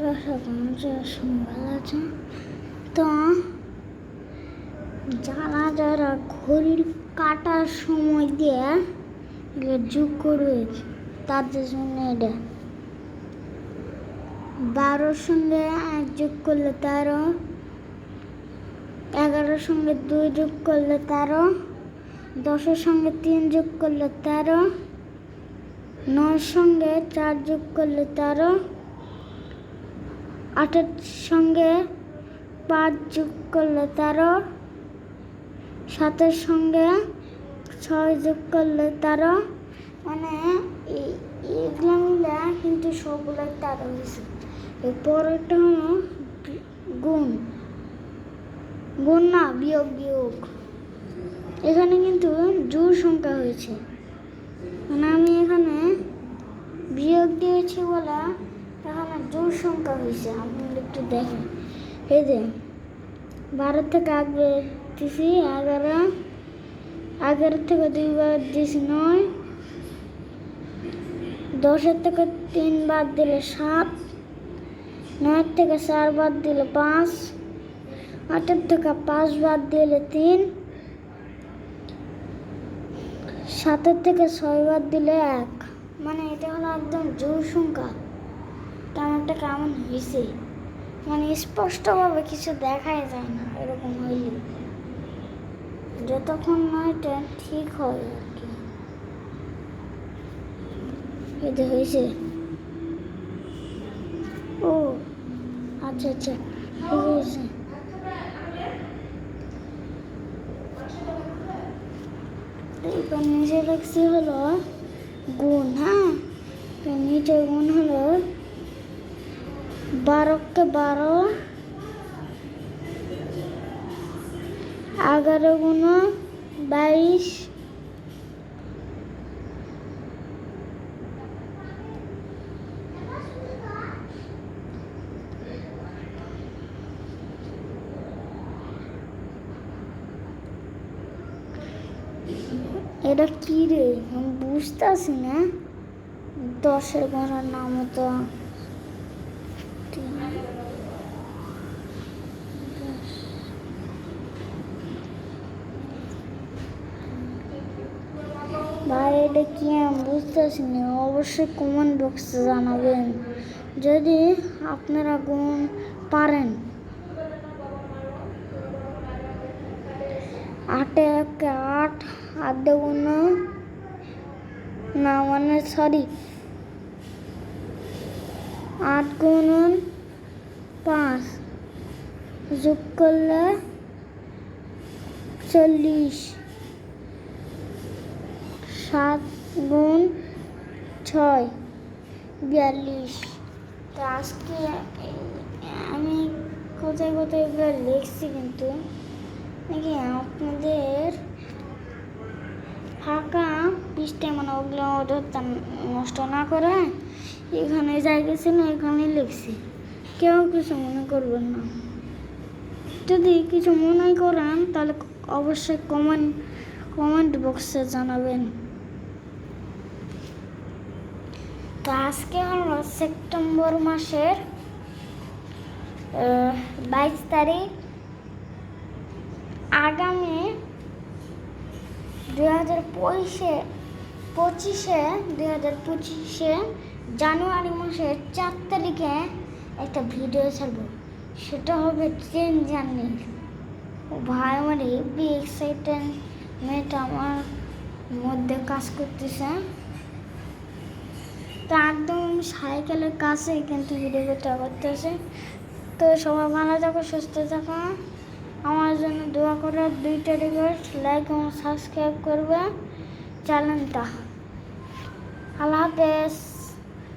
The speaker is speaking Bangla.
ভালো আছে তো যারা যারা ঘড়ির কাটার সময় দিয়ে যোগ করবে তাদের জন্য এটা 12 সঙ্গে 1 যোগ করলে 13, 11 সঙ্গে 2 যোগ করলে 13, 10 সঙ্গে 3 যোগ করলে 13, 9 সঙ্গে 4 যোগ করলে 13, 8 সঙ্গে 5 যোগ করলে 13, 7 সঙ্গে 6 যোগ করলে 13, মানে এগুলো মিলে কিন্তু সবগুলো 13 হয়েছে। এরপরটা হলো গুণ গুণ না বিয়োগ। এখানে কিন্তু জোড় সংখ্যা হয়েছে, মানে আমি এখানে বিয়োগ দিয়েছি বলে এখানে জোড় সংখ্যা হয়েছে। আপনি একটু দেখেন, এই যে 12 থেকে আগে দিয়েছি 11, 11 থেকে 2 বাদ দিয়েছি 9, 10 থেকে 3 বাদ দিলে 7, 9 থেকে 4 বাদ দিলে 5, 8 থেকে 5 বাদ দিলে 3, 7 থেকে 6 বাদ দিলে 1। মানে এটা হলো একদম জোড় সংখ্যা। কেমন হয়েছে, মানে স্পষ্টভাবে কিছু দেখাই যায় না এরকম হইলে, যতক্ষণ না এটা ঠিক হয় আর কি। এটা হয়েছে, ও আচ্ছা ঠিক হয়েছে। এবার নিচে লিখছি হলো গুণ। হ্যাঁ, নিচে গুণ হলো 12 কে 12, 11 গুণ 22, এটা কি রে আমি বুঝতেছি না। 10-এর গণার নাম তো ভাই, এটা কি আমি বুঝতেছি না। অবশ্যই কমেন্ট বক্সে জানাবেন যদি আপনারা গুণ পারেন। 8 একে 8, 8 গুণ না মানে সরি 8 গুণ 5 যোগ করলে 40, 7 গুণ 6 42। তো আজকে আমি কোথায় কোথায় এগুলো লিখছি, কিন্তু নাকি আপনাদের ফাঁকা পৃষ্ঠায় মানে ওগুলো নষ্ট না করে এখানে যাই গেছে না, এখানে লিখছি। কেউ কিছু মনে করবেন না। যদি কিছু মনে করেন তাহলে অবশ্যই কমেন্ট বক্সে জানাবেন। তো আজকে হলো সেপ্টেম্বর মাসের 22 তারিখ। আগামী 2025 জানুয়ারি মাসের 4 তারিখে একটা ভিডিও ছাড়বো। সেটা হবে ট্রেন জার্নি। ভাই, আমার হেভি এক্সাইটমেন্ট আমার মধ্যে কাজ করতেছে। তো একদম সাইকেলের কাছে কিন্তু ভিডিওটা করতেছে। তো সবাই ভালো থাকো, সুস্থ থাকো, আমার জন্য দোয়া করে 2টা রিকোয়েস্ট, লাইক এবং সাবস্ক্রাইব করবে চ্যানেলটা। আল্লাহ হাফেজ।